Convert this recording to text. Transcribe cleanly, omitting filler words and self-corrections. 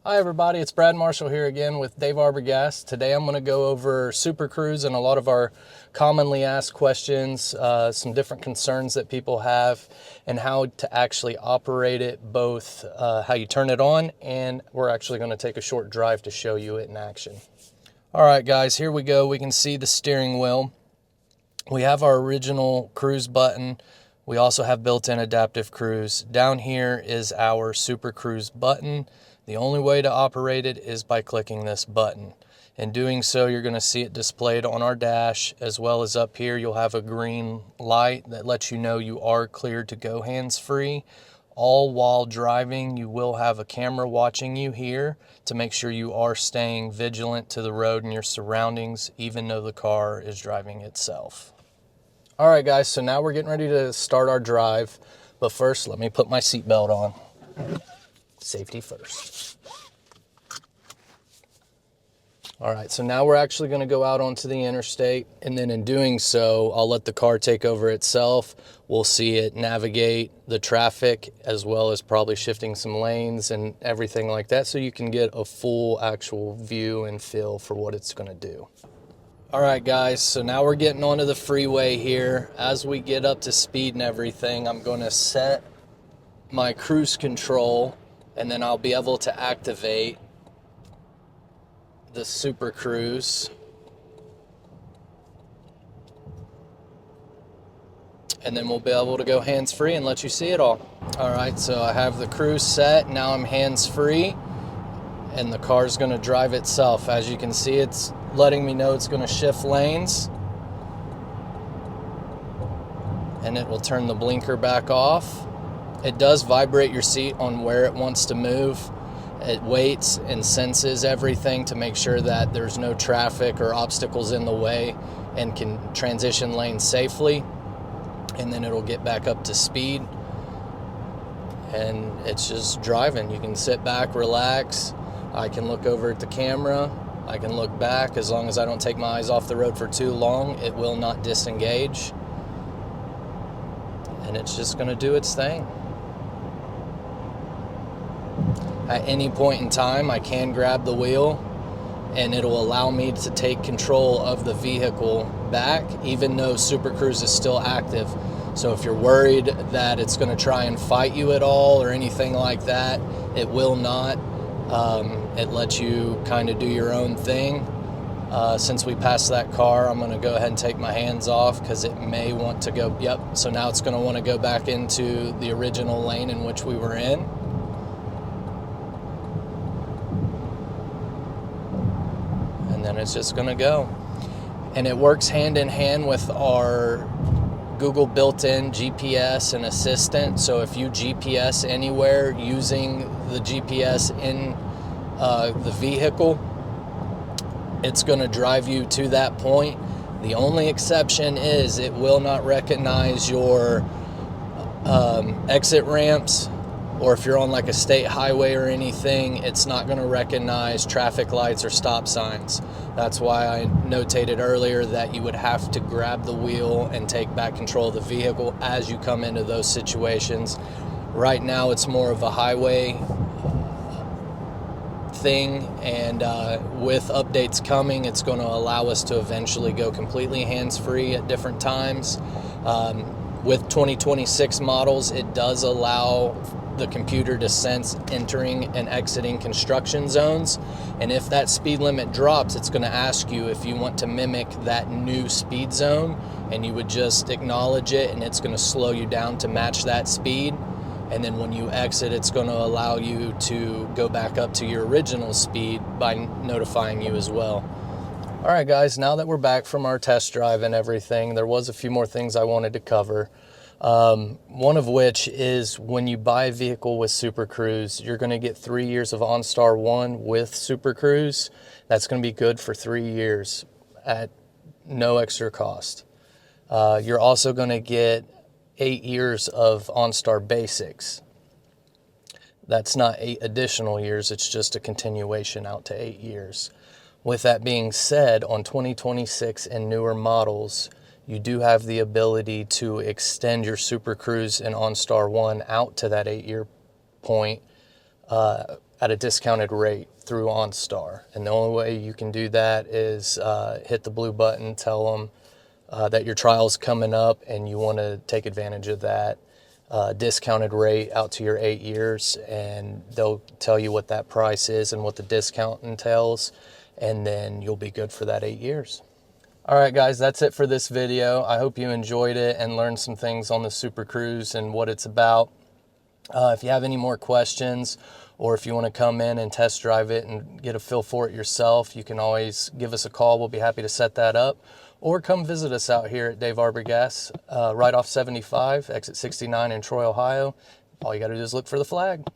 Hi everybody, it's Brad Marshall here again with Dave Arbogast. Today I'm going to go over Super Cruise and a lot of our commonly asked questions, some different concerns that people have, and how to actually operate it, both how you turn it on, and we're actually going to take a short drive to show you it in action. All right guys, here we go. We can see the steering wheel. We have our original cruise button. We also have built-in adaptive cruise. Down here is our Super Cruise button. The only way to operate it is by clicking this button. In doing so, you're going to see it displayed on our dash, as well as up here you'll have a green light that lets you know you are cleared to go hands-free. All while driving, you will have a camera watching you here to make sure you are staying vigilant to the road and your surroundings, even though the car is driving itself. All right guys, so now we're getting ready to start our drive, but first let me put my seatbelt on. Safety first. All right, so now we're actually going to go out onto the interstate, and then in doing so, I'll let the car take over itself. We'll see it navigate the traffic, as well as probably shifting some lanes and everything like that, so you can get a full actual view and feel for what it's going to do. All right guys, so now we're getting onto the freeway here. As we get up to speed and everything, I'm going to set my cruise control, and then I'll be able to activate the Super Cruise. And then we'll be able to go hands-free and let you see it all. All right, so I have the cruise set. Now I'm hands-free, and the car's going to drive itself. As you can see, it's letting me know it's going to shift lanes. And it will turn the blinker back off. It does vibrate your seat on where it wants to move. It waits and senses everything to make sure that there's no traffic or obstacles in the way and can transition lanes safely. And then it'll get back up to speed. And it's just driving. You can sit back, relax. I can look over at the camera. I can look back. As long as I don't take my eyes off the road for too long, it will not disengage. And it's just going to do its thing. At any point in time, I can grab the wheel, and it'll allow me to take control of the vehicle back, even though Super Cruise is still active. So if you're worried that it's going to try and fight you at all or anything like that, it will not. It lets you kind of do your own thing. Since we passed that car, I'm going to go ahead and take my hands off because it may want to go, yep, so now it's going to want to go back into the original lane in which we were in. And then it's just going to go. And it works hand in hand with our Google built-in GPS and assistant. So if you GPS anywhere using the GPS in the vehicle, it's going to drive you to that point. The only exception is it will not recognize your exit ramps, or if you're on like a state highway or anything, it's not going to recognize traffic lights or stop signs. That's why I notated earlier that you would have to grab the wheel and take back control of the vehicle as you come into those situations. Right now it's more of a highway thing, and with updates coming, it's going to allow us to eventually go completely hands-free at different times. With 2026 models, it does allow the computer to sense entering and exiting construction zones, and if that speed limit drops, it's going to ask you if you want to mimic that new speed zone, and you would just acknowledge it, and it's going to slow you down to match that speed. And then when you exit, it's going to allow you to go back up to your original speed by notifying you as well. All right, guys, now that we're back from our test drive and everything, there was a few more things I wanted to cover. One of which is when you buy a vehicle with Super Cruise, you're going to get 3 years of OnStar One with Super Cruise. That's going to be good for 3 years at no extra cost. You're also going to get 8 years of OnStar Basics. That's not 8 additional years, it's just a continuation out to 8 years. With that being said, on 2026 and newer models, you do have the ability to extend your Super Cruise and OnStar One out to that 8-year point at a discounted rate through OnStar. And the only way you can do that is hit the blue button, tell them that your trial's coming up and you want to take advantage of that discounted rate out to your 8 years, and they'll tell you what that price is and what the discount entails, and then you'll be good for that 8 years. All right, guys, that's it for this video. I hope you enjoyed it and learned some things on the Super Cruise and what it's about. If you have any more questions, or if you want to come in and test drive it and get a feel for it yourself, you can always give us a call. We'll be happy to set that up. Or come visit us out here at Dave Arbogast, right off 75, exit 69 in Troy, Ohio. All you got to do is look for the flag.